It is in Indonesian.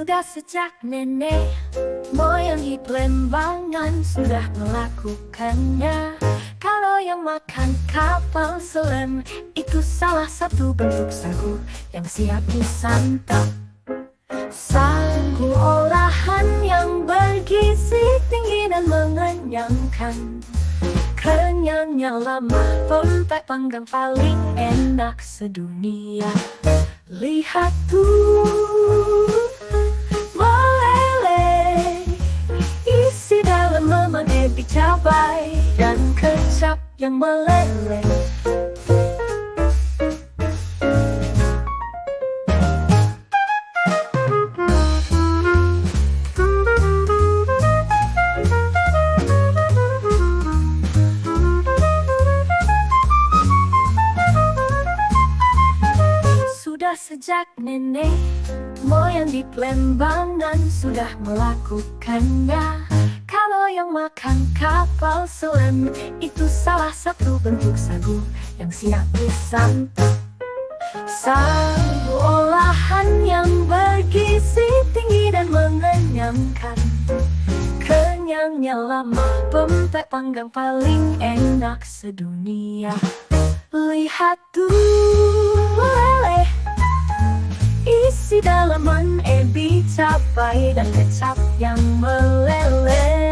Sudah sejak nenek moyang di Plembangan sudah melakukannya. Kalau yang makan kapal selam itu salah satu bentuk sagu yang siap disantap. Sagu olahan yang bergizi tinggi dan mengenyangkan. Kenyangnya lama, pempek panggang paling enak sedunia. Lihat tuh, meleleh, isi dalam lemak ebi cabai dan kecap yang meleleh. Sejak nenek moyang di Plembangan sudah melakukannya. Kalau yang makan kapal selam itu salah satu bentuk sagu yang siap disantap. Sagu olahan yang bergizi tinggi dan mengenyangkan. Kenyangnya lama, pempek panggang paling enak sedunia. Lihat tuh, meleleh, isi dalaman ebi cabai dan kecap yang meleleh.